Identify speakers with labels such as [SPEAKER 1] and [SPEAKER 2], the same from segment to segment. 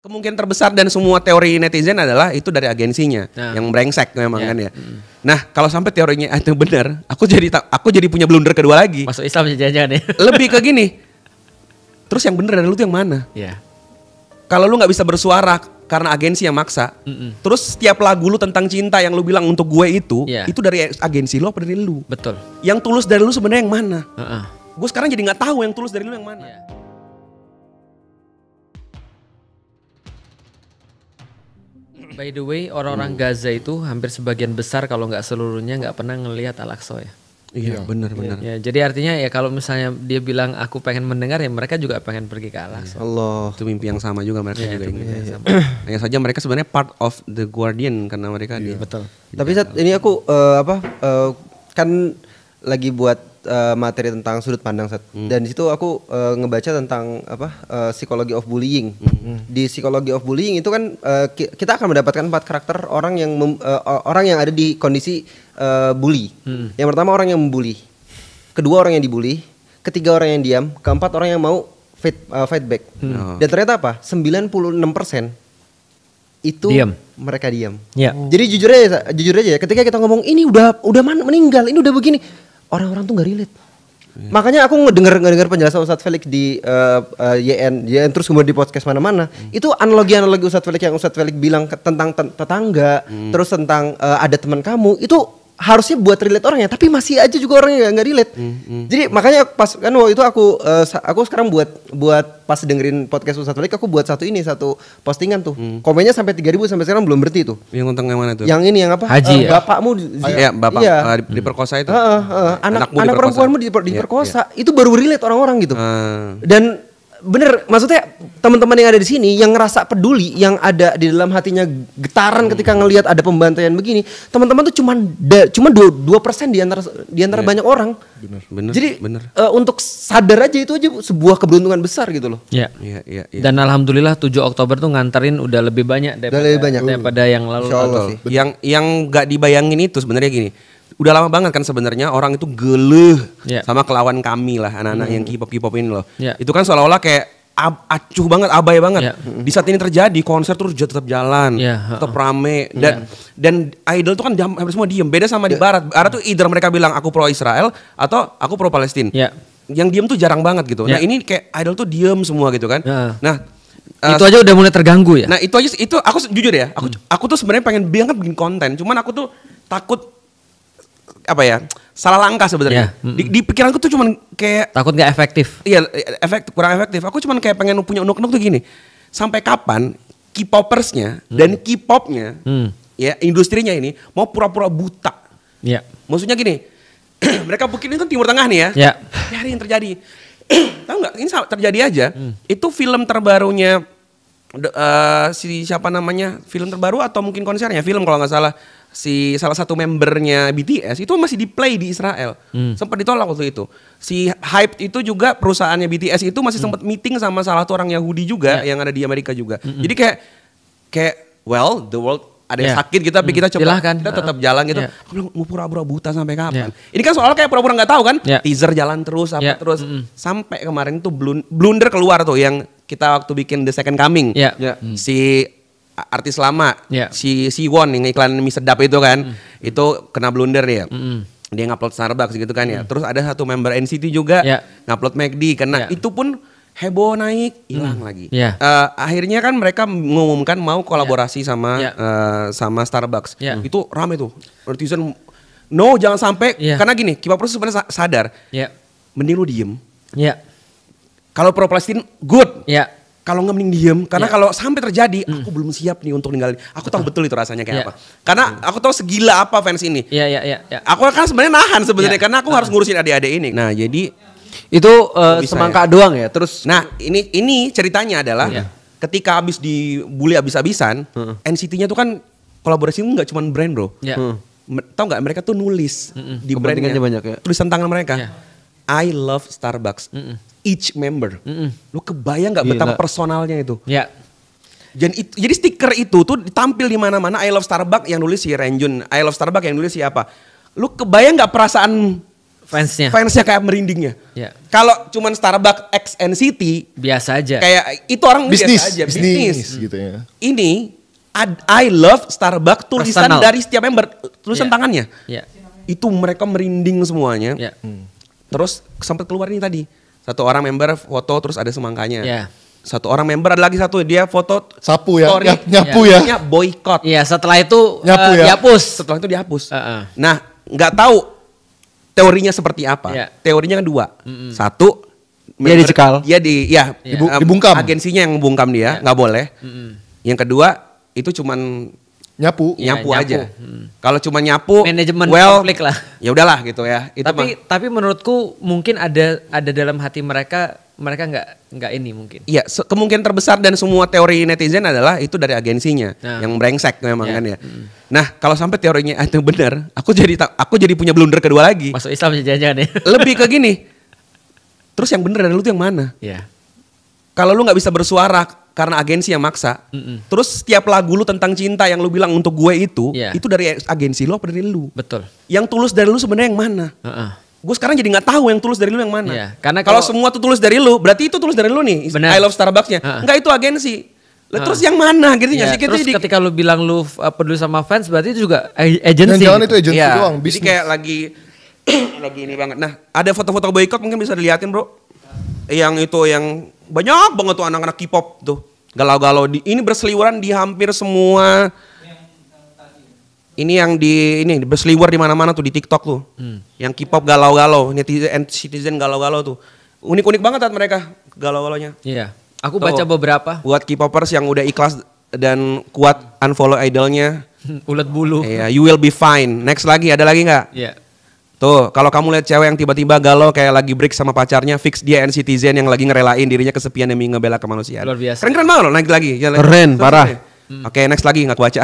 [SPEAKER 1] Kemungkinan terbesar dan semua teori netizen adalah itu dari agensinya yang brengsek memang kan ya. Nah kalau sampai teorinya itu benar, aku jadi punya blunder kedua lagi.
[SPEAKER 2] Masuk Islam jangan-jangan ya.
[SPEAKER 1] Lebih ke gini. Terus yang benar dari lu tuh yang mana?
[SPEAKER 2] Iya.
[SPEAKER 1] Kalau lu nggak bisa bersuara karena agensi yang maksa, terus setiap lagu lu tentang cinta yang lu bilang untuk gue itu dari agensi lu apa dari lu?
[SPEAKER 2] Betul.
[SPEAKER 1] Yang tulus dari lu sebenarnya yang mana? Gue sekarang jadi nggak tahu yang tulus dari lu yang mana.
[SPEAKER 2] By the way, orang-orang Gaza itu hampir sebagian besar kalau nggak seluruhnya nggak pernah ngelihat Al-Aqsa ya.
[SPEAKER 1] Iya benar.
[SPEAKER 2] Ya, jadi artinya ya kalau misalnya dia bilang aku pengen mendengar ya mereka juga pengen pergi ke Al-Aqsa.
[SPEAKER 1] Allah, itu mimpi yang sama juga mereka juga ingin. Hanya saja mereka sebenarnya part of the Guardian karena mereka
[SPEAKER 2] betul.
[SPEAKER 3] Tapi ini aku kan lagi buat materi tentang sudut pandang dan di situ aku ngebaca tentang psikologi of bullying. Di psikologi of bullying itu kan kita akan mendapatkan 4 karakter orang yang ada di kondisi bully. Yang pertama orang yang membuli, kedua orang yang dibully, ketiga orang yang diam, keempat orang yang mau fight back. Dan ternyata apa? 96% itu mereka diam. Jadi jujur aja ya, ketika kita ngomong ini udah meninggal, ini udah begini, orang-orang tuh nggak relate. Makanya aku ngedengar penjelasan Ustadz Felix di YN terus kemudian di podcast mana-mana. Itu analogi Ustadz Felix yang Ustadz Felix bilang tentang tetangga, terus tentang ada teman kamu, itu harusnya buat relate orangnya, tapi masih aja juga orangnya nggak relate. Jadi makanya pas kan waktu itu aku sekarang buat pas dengerin podcast Ustadz Felix, aku buat satu postingan tuh. Komennya sampai 3.000 sampai sekarang belum berhenti tuh.
[SPEAKER 1] Yang tentang yang mana tuh?
[SPEAKER 3] Yang ini yang apa?
[SPEAKER 2] Haji
[SPEAKER 3] bapakmu
[SPEAKER 1] diperkosa itu.
[SPEAKER 3] Anak perempuanmu diperkosa. Itu baru relate orang-orang gitu. Dan bener, maksudnya teman-teman yang ada di sini yang ngerasa peduli, yang ada di dalam hatinya getaran ketika ngelihat ada pembantaian begini, teman-teman tuh cuma 2% di antara banyak orang.
[SPEAKER 1] Bener.
[SPEAKER 3] Jadi untuk sadar aja itu aja sebuah keberuntungan besar gitu loh.
[SPEAKER 2] Iya. Dan alhamdulillah 7 Oktober tuh nganterin udah lebih banyak daripada yang lalu.
[SPEAKER 1] Yang nggak dibayangin itu sebenarnya gini. Udah lama banget kan sebenarnya orang itu geleh sama kelawan kami lah, anak-anak yang K-pop ini loh. Itu kan seolah-olah kayak acuh banget, abai banget. Di saat ini terjadi, konser terus tetap jalan, tetap rame dan idol tuh kan hampir semua diem. Beda sama di barat. Barat tuh either mereka bilang aku pro Israel atau aku pro Palestina. Yang diem tuh jarang banget gitu. Nah ini kayak idol tuh diem semua gitu kan. Nah
[SPEAKER 2] itu aja udah mulai terganggu ya.
[SPEAKER 1] Nah itu aku jujur ya, aku tuh sebenarnya pengen banget bikin konten, cuman aku tuh takut salah langkah sebenarnya. Di pikiranku tuh cuman kayak
[SPEAKER 2] takut nggak efektif.
[SPEAKER 1] Iya, kurang efektif. Aku cuman kayak pengen punya unek-unek tuh gini. Sampai kapan K-popersnya dan K-popnya, ya industrinya ini mau pura-pura buta. Maksudnya gini, mereka bikin kan Timur Tengah nih ya. Hari yang terjadi. Tahu nggak? Ini terjadi aja. Itu film terbarunya siapa namanya? Film terbaru atau mungkin konsernya? Film kalau nggak salah. Si salah satu membernya BTS itu masih di-play di Israel. Sempat ditolak waktu itu. Si Hype itu juga perusahaannya BTS itu masih sempat meeting sama salah satu orang Yahudi juga yang ada di Amerika juga. Jadi kayak the world ada yang sakit gitu, tapi kita coba kita tetap jalan gitu. Aku bilang mau pura-pura buta sampai kapan? Ini kan soal kayak pura-pura nggak tahu kan? Teaser jalan terus terus sampai kemarin tuh blunder keluar tuh yang kita waktu bikin The Second Coming. Si artis lama, si Siwon yang iklan mie sedap itu kan, itu kena blunder ya. Dia ngupload Starbucks gitu kan ya. Terus ada satu member NCT juga ngupload McD, karena itu pun heboh naik, hilang lagi. Akhirnya kan mereka mengumumkan mau kolaborasi sama Starbucks. Itu rame tuh. Netizen, no jangan sampai, karena gini, K-popers sebenarnya sadar, mending lu diem. Kalau pro Palestina, good. Kalau nggak mending diem, karena kalau sampai terjadi, aku belum siap nih untuk ninggalin. Aku tahu betul itu rasanya kayak apa. Karena aku tahu segila apa fans ini. Aku kan sebenarnya nahan sebenarnya karena aku harus ngurusin adik-adik ini. Nah jadi
[SPEAKER 3] itu semangka doang ya. Terus,
[SPEAKER 1] nah ini ceritanya adalah ketika abis dibully abis-abisan, NCT-nya tuh kan kolaborasi nggak cuma brand bro. Tahu nggak mereka tuh nulis di brandnya
[SPEAKER 3] banyak ya.
[SPEAKER 1] Tulisan tangan mereka. I love Starbucks. Each member, lu kebayang nggak betapa personalnya itu? Jadi stiker itu tuh ditampil di mana-mana. I love Starbucks yang nulis si Renjun, I love Starbucks yang nulis siapa? Lu kebayang nggak perasaan fansnya kayak merindingnya.
[SPEAKER 2] Ya.
[SPEAKER 1] Kalau cuman Starbucks X NCT
[SPEAKER 2] Biasa aja.
[SPEAKER 1] kayak itu orang
[SPEAKER 4] Bisnis,
[SPEAKER 1] biasa aja,
[SPEAKER 4] bisnis gitu ya.
[SPEAKER 1] Ini I love Starbucks tulisan
[SPEAKER 2] Personal.
[SPEAKER 1] dari setiap member, tulisan
[SPEAKER 2] Ya.
[SPEAKER 1] tangannya.
[SPEAKER 2] Ya.
[SPEAKER 1] Itu mereka merinding semuanya.
[SPEAKER 2] Ya.
[SPEAKER 1] Terus sempat keluar ini tadi. Satu orang member foto terus ada semangkanya.
[SPEAKER 2] Ya.
[SPEAKER 1] Satu orang member ada lagi satu dia foto
[SPEAKER 4] Sapu ya,
[SPEAKER 1] story,
[SPEAKER 4] nyapu ya.
[SPEAKER 1] nya boykot.
[SPEAKER 2] Iya, setelah itu
[SPEAKER 4] Nyapu ya?
[SPEAKER 2] dihapus.
[SPEAKER 1] Setelah itu dihapus.
[SPEAKER 2] Heeh.
[SPEAKER 1] Nah, nggak tahu teorinya seperti apa.
[SPEAKER 2] Ya.
[SPEAKER 1] Teorinya kan dua. Satu,
[SPEAKER 3] Dia dicekal.
[SPEAKER 1] Dia
[SPEAKER 4] Dibungkam.
[SPEAKER 1] agensinya yang membungkam dia, nggak boleh. Yang kedua, itu cuman
[SPEAKER 4] Nyapu.
[SPEAKER 2] Iya,
[SPEAKER 1] nyapu
[SPEAKER 2] nyapu.
[SPEAKER 1] aja. Kalau cuma nyapu,
[SPEAKER 2] Manajemen
[SPEAKER 1] well,
[SPEAKER 2] konflik lah.
[SPEAKER 1] ya udahlah gitu ya. Itu
[SPEAKER 2] Tapi menurutku mungkin ada dalam hati mereka nggak ini mungkin.
[SPEAKER 1] iya, kemungkinan terbesar dan semua teori netizen adalah itu dari agensinya
[SPEAKER 2] Nah.
[SPEAKER 1] yang brengsek memang
[SPEAKER 2] Ya.
[SPEAKER 1] kan ya. Nah, kalau sampai teorinya itu benar, aku jadi punya blunder kedua lagi.
[SPEAKER 2] Masuk Islam jangan-jangan ya.
[SPEAKER 1] Lebih ke gini. Terus yang benar dari lu tuh yang mana?
[SPEAKER 2] Iya.
[SPEAKER 1] Kalau lu nggak bisa bersuara karena agensi yang maksa, terus setiap lagu lu tentang cinta yang lu bilang untuk gue itu dari agensi lu apa dari lu?
[SPEAKER 2] Betul.
[SPEAKER 1] Yang tulus dari lu sebenarnya yang mana?
[SPEAKER 2] Heeh.
[SPEAKER 1] Gue sekarang jadi nggak tahu yang tulus dari lu yang mana.
[SPEAKER 2] Iya, karena
[SPEAKER 1] kalau
[SPEAKER 2] kalau-
[SPEAKER 1] semua tuh tulus dari lu, berarti itu tulus dari lu nih.
[SPEAKER 2] Benar.
[SPEAKER 1] I love Starbucksnya. Enggak, itu agensi. Lah terus yang mana gitu nggak
[SPEAKER 2] Iya,
[SPEAKER 1] sih? Kita
[SPEAKER 2] terus
[SPEAKER 1] jadi
[SPEAKER 2] ketika lu bilang lu peduli sama fans berarti itu juga agency.
[SPEAKER 4] Jangan-jangan
[SPEAKER 2] gitu.
[SPEAKER 4] itu agensi
[SPEAKER 1] Iya,
[SPEAKER 4] doang,
[SPEAKER 1] jadi
[SPEAKER 4] bisnis.
[SPEAKER 1] kayak lagi lagi ini banget. Nah, ada foto-foto boykot mungkin bisa diliatin, Bro. Yang itu yang banyak banget tuh anak-anak K-pop tuh. Galau-galau ini berseliweran di hampir semua. Ini yang ini berseliwer di mana-mana tuh di TikTok tuh. Yang K-pop galau-galau, netizen galau-galau tuh. Unik-unik banget kan mereka galau-galaunya.
[SPEAKER 2] Iya. Aku
[SPEAKER 1] Tuh.
[SPEAKER 2] baca beberapa
[SPEAKER 1] Buat K-popers yang udah ikhlas dan kuat unfollow idolnya.
[SPEAKER 2] ulet bulu.
[SPEAKER 1] Iya, you will be fine. Next lagi, ada lagi nggak?
[SPEAKER 2] Iya.
[SPEAKER 1] Tuh, kalau kamu lihat cewek yang tiba-tiba galau kayak lagi break sama pacarnya, fix dia NCTzen yang lagi ngerelain dirinya kesepian demi ngebela kemanusiaan.
[SPEAKER 2] Luar biasa.
[SPEAKER 1] Keren-keren banget loh, naik lagi. Ya,
[SPEAKER 3] Keren,
[SPEAKER 1] terus,
[SPEAKER 3] parah.
[SPEAKER 1] Oke, next lagi nggak baca.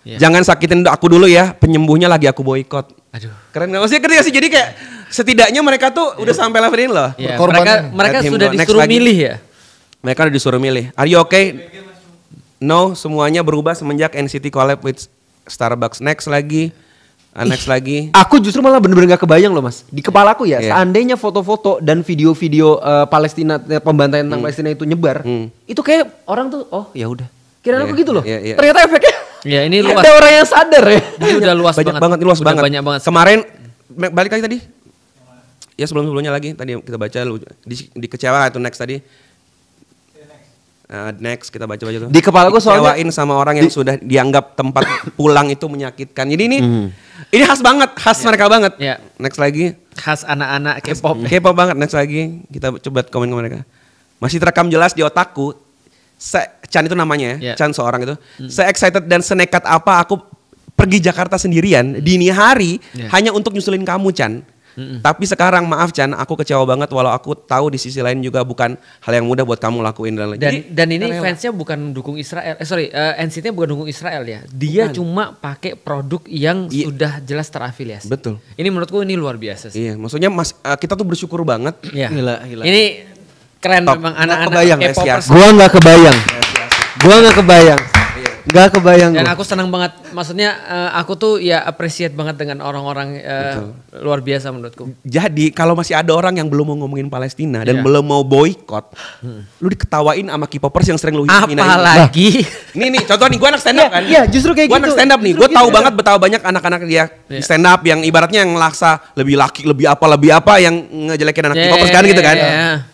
[SPEAKER 2] Iya.
[SPEAKER 1] Jangan sakitin aku dulu ya, penyembuhnya lagi aku boykot.
[SPEAKER 2] Aduh.
[SPEAKER 1] Keren nggak? Maksudnya ketika sih, jadi kayak setidaknya mereka tuh udah sampai level ini loh.
[SPEAKER 2] Iya,
[SPEAKER 4] Berkorban.
[SPEAKER 2] mereka
[SPEAKER 1] Let him
[SPEAKER 2] sudah
[SPEAKER 1] go. Next
[SPEAKER 2] disuruh
[SPEAKER 1] lagi.
[SPEAKER 2] milih ya.
[SPEAKER 1] Mereka udah disuruh milih. Are you okay? No, semuanya berubah semenjak NCT collab with Starbucks. Next lagi. Next lagi.
[SPEAKER 3] Aku justru malah bener-bener gak kebayang loh mas. Di kepalaku ya,
[SPEAKER 1] Iya.
[SPEAKER 3] seandainya foto-foto dan video-video Palestina, pembantaian tentang Palestina itu nyebar, itu kayak orang tuh, oh ya udah. Kira aku
[SPEAKER 1] Iya,
[SPEAKER 3] gitu loh.
[SPEAKER 1] iya, iya.
[SPEAKER 3] Ternyata efeknya
[SPEAKER 2] Ya ini luas.
[SPEAKER 3] ada orang yang sadar ya.
[SPEAKER 2] Ini udah luas
[SPEAKER 1] banyak
[SPEAKER 2] banget.
[SPEAKER 1] banget, ini luas
[SPEAKER 2] Udah
[SPEAKER 1] banget.
[SPEAKER 2] Banyak banget.
[SPEAKER 1] Kemarin balik lagi tadi. Ya sebelumnya lagi tadi kita baca di kecewa itu next tadi. Next kita baca tuh.
[SPEAKER 3] Di kepala gue soalnya
[SPEAKER 1] Dikecewain sama orang yang sudah dianggap tempat pulang itu menyakitkan. Jadi ini khas banget, khas mereka banget.
[SPEAKER 2] Iya.
[SPEAKER 1] Next lagi.
[SPEAKER 2] Khas anak-anak K-pop.
[SPEAKER 1] K-pop banget. Next lagi kita coba komen ke mereka. Masih terekam jelas di otakku. Chan itu namanya ya.
[SPEAKER 2] Yeah.
[SPEAKER 1] Chan seorang itu. Se-excited dan senekat apa aku pergi Jakarta sendirian dini hari hanya untuk nyusulin kamu, Chan. Tapi sekarang maaf Chan, aku kecewa banget walau aku tahu di sisi lain juga bukan hal yang mudah buat kamu lakuin dan lain.
[SPEAKER 2] Dan ini fansnya bukan dukung Israel. NCT-nya bukan dukung Israel ya. Dia cuma pakai produk yang sudah jelas terafiliasi.
[SPEAKER 1] Betul.
[SPEAKER 2] Ini menurutku ini luar biasa sih.
[SPEAKER 1] Iya, maksudnya kita tuh bersyukur banget.
[SPEAKER 2] Iya.
[SPEAKER 3] Gila.
[SPEAKER 2] Ini keren
[SPEAKER 1] Top.
[SPEAKER 2] memang
[SPEAKER 3] Nggak
[SPEAKER 2] anak-anak
[SPEAKER 3] kebayang,
[SPEAKER 2] K-popers.
[SPEAKER 3] Gua nggak kebayang. Nggak kebayang.
[SPEAKER 2] Dan
[SPEAKER 3] gua.
[SPEAKER 2] aku senang banget. Maksudnya aku tuh ya appreciate banget dengan orang-orang luar biasa menurutku.
[SPEAKER 1] Jadi kalau masih ada orang yang belum mau ngomongin Palestina dan
[SPEAKER 2] Iya.
[SPEAKER 1] belum mau boykot, lu diketawain sama K-popers yang sering lu hinain.
[SPEAKER 2] Apalagi
[SPEAKER 1] Nih contoh nih, gue anak stand up kan.
[SPEAKER 3] Iya, justru kayak
[SPEAKER 1] Gue
[SPEAKER 3] gitu.
[SPEAKER 1] anak stand up nih,
[SPEAKER 3] Justru
[SPEAKER 1] gue
[SPEAKER 3] gitu
[SPEAKER 1] tahu
[SPEAKER 3] ya.
[SPEAKER 1] banget betapa banyak anak-anak dia di stand up yang ibaratnya yang ngelaksa lebih laki, lebih apa yang ngejelekin anak K-popers kan gitu kan.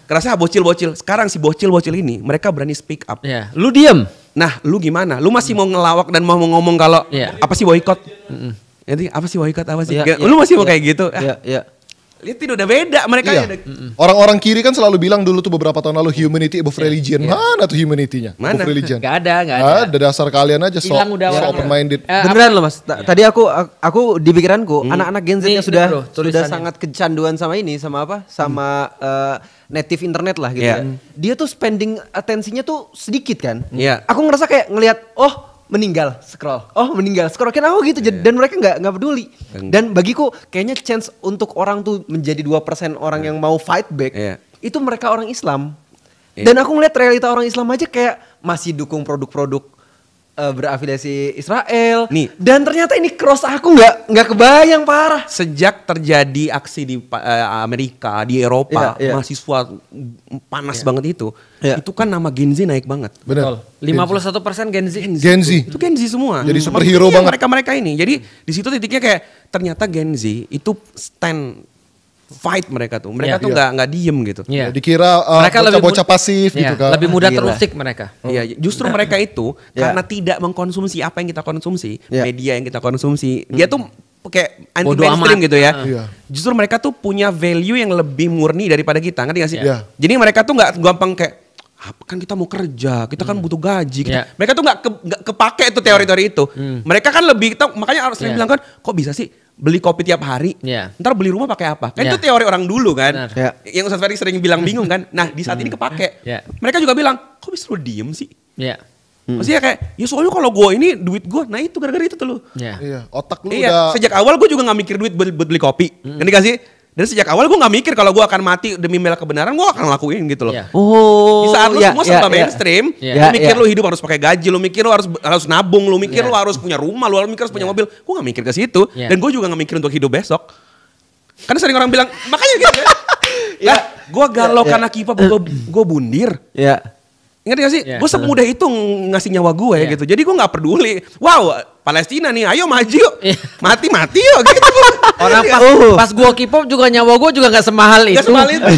[SPEAKER 1] Kerasa bocil-bocil. Sekarang si bocil-bocil ini mereka berani speak up.
[SPEAKER 2] ya, lu diem.
[SPEAKER 1] Nah, lu gimana? Lu masih mau ngelawak dan mau ngomong kalau
[SPEAKER 2] Iya.
[SPEAKER 1] apa sih boykot? Jadi apa sih boykot apa sih?
[SPEAKER 3] Iya,
[SPEAKER 1] Lu masih mau
[SPEAKER 3] iya.
[SPEAKER 1] kayak gitu?
[SPEAKER 3] Iya.
[SPEAKER 1] Lihat itu udah beda mereka
[SPEAKER 4] Iya. Orang-orang kiri kan selalu bilang dulu tuh beberapa tahun lalu humanity above religion. Mana tuh humanity-nya?
[SPEAKER 1] Mana?
[SPEAKER 4] Above religion.
[SPEAKER 2] Gak ada.
[SPEAKER 4] Ada dasar kalian aja sok
[SPEAKER 2] Hilang udah orang.
[SPEAKER 4] open minded.
[SPEAKER 3] Beneran loh mas. Tadi aku di pikiranku anak-anak Gen Z
[SPEAKER 2] Nih,
[SPEAKER 3] yang sudah
[SPEAKER 2] bro,
[SPEAKER 3] sudah
[SPEAKER 2] tulisannya.
[SPEAKER 3] sangat kecanduan sama ini, sama apa? Sama native internet lah gitu
[SPEAKER 1] Iya.
[SPEAKER 3] kan. Dia tuh spending atensinya tuh sedikit kan.
[SPEAKER 1] Iya.
[SPEAKER 3] Aku ngerasa kayak ngelihat meninggal scroll. Kan aku gitu dan mereka nggak peduli. Dan bagiku kayaknya chance untuk orang tuh menjadi 2% orang yang mau fight back
[SPEAKER 1] Iya.
[SPEAKER 3] itu mereka orang Islam.
[SPEAKER 1] Iya.
[SPEAKER 3] Dan aku ngeliat realita orang Islam aja kayak masih dukung produk-produk berafiliasi Israel.
[SPEAKER 1] Nih.
[SPEAKER 3] Dan ternyata ini cross aku nggak kebayang parah.
[SPEAKER 1] Sejak terjadi aksi di Amerika, di Eropa,
[SPEAKER 3] Iya, iya.
[SPEAKER 1] mahasiswa panas banget itu kan nama Gen Z naik banget.
[SPEAKER 4] Benar.
[SPEAKER 2] 51% Gen Z.
[SPEAKER 4] Gen Z.
[SPEAKER 1] Itu Gen Z semua.
[SPEAKER 4] Jadi superhero
[SPEAKER 1] Makanya
[SPEAKER 4] banget.
[SPEAKER 1] Mereka-mereka ini. Jadi di situ titiknya kayak ternyata Gen Z itu stand fight mereka tuh. Mereka tuh nggak diem gitu.
[SPEAKER 2] Iya.
[SPEAKER 4] Dikira
[SPEAKER 2] Mereka lebih
[SPEAKER 4] bocah-bocah pasif gitu kan.
[SPEAKER 2] Lebih mudah
[SPEAKER 3] Gila.
[SPEAKER 2] terusik mereka.
[SPEAKER 1] Iya, justru mereka itu karena tidak mengkonsumsi apa yang kita konsumsi, media yang kita konsumsi, dia tuh kayak anti
[SPEAKER 2] Bodo
[SPEAKER 1] mainstream
[SPEAKER 2] amat.
[SPEAKER 1] gitu ya.
[SPEAKER 4] Iya.
[SPEAKER 1] Justru mereka tuh punya value yang lebih murni daripada kita, ngerti gak sih?
[SPEAKER 4] Iya.
[SPEAKER 1] Jadi mereka tuh nggak gampang kayak kan kita mau kerja, kita kan butuh gaji.
[SPEAKER 2] Iya.
[SPEAKER 1] Mereka tuh nggak kepake itu teori-teori itu. Mereka kan lebih makanya harus sering bilang kan, kok bisa sih beli kopi tiap hari,
[SPEAKER 2] Iya.
[SPEAKER 1] ntar beli rumah pakai apa? Kan
[SPEAKER 2] Iya.
[SPEAKER 1] itu teori orang dulu kan,
[SPEAKER 2] Benar.
[SPEAKER 3] Iya.
[SPEAKER 1] yang Ustaz Ferry sering bilang bingung kan. Nah di saat ini kepake.
[SPEAKER 2] Iya.
[SPEAKER 1] Mereka juga bilang, kok bisa lu diem sih?
[SPEAKER 2] Iya.
[SPEAKER 1] Maksudnya kayak, ya soalnya kalau gue ini duit gue, nah itu gara-gara itu tuh lu.
[SPEAKER 2] Iya.
[SPEAKER 4] Iya, otak lu
[SPEAKER 1] Iya,
[SPEAKER 4] udah
[SPEAKER 1] sejak awal gue juga gak mikir duit buat beli kopi. Ngerti gak sih? Dan sejak awal gue gak mikir kalau gue akan mati demi membela kebenaran, gue akan lakuin gitu loh.
[SPEAKER 2] Iya.
[SPEAKER 3] Oh.
[SPEAKER 1] Di saat lu semua serba mainstream,
[SPEAKER 2] Iya.
[SPEAKER 1] lu mikir lu hidup harus pakai gaji, lu mikir lu harus nabung, lu mikir lu harus punya rumah, lu mikir harus punya mobil. Gue gak mikir ke situ.
[SPEAKER 2] Iya.
[SPEAKER 1] Dan gue juga gak mikir untuk hidup besok. Karena sering orang bilang, makanya gitu. Lah, gue galau karena K-pop, gue bundir.
[SPEAKER 3] Iya.
[SPEAKER 1] Ngerti gak sih?
[SPEAKER 2] Iya.
[SPEAKER 1] Gue semudah itu ngasih nyawa gue
[SPEAKER 2] Iya.
[SPEAKER 1] gitu. Jadi gue gak peduli. Wow, Palestina nih, ayo maju yuk.
[SPEAKER 2] Iya.
[SPEAKER 1] Mati yuk gitu.
[SPEAKER 2] Orang pas gua K-pop juga nyawa gua juga nggak semahal itu.
[SPEAKER 1] Gak semahal itu.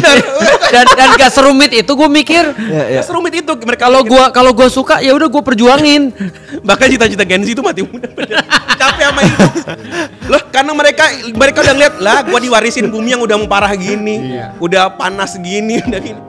[SPEAKER 2] dan gak serumit itu gua mikir.
[SPEAKER 1] Gak serumit itu. Mereka
[SPEAKER 2] Kalau gua suka ya udah gua perjuangin.
[SPEAKER 1] bahkan cita-cita Gen Z itu mati muda. Bener. Capek sama hidup. Loh, karena mereka udah ngeliat lah, gue diwarisin bumi yang udah parah gini, udah panas gini, udah gini.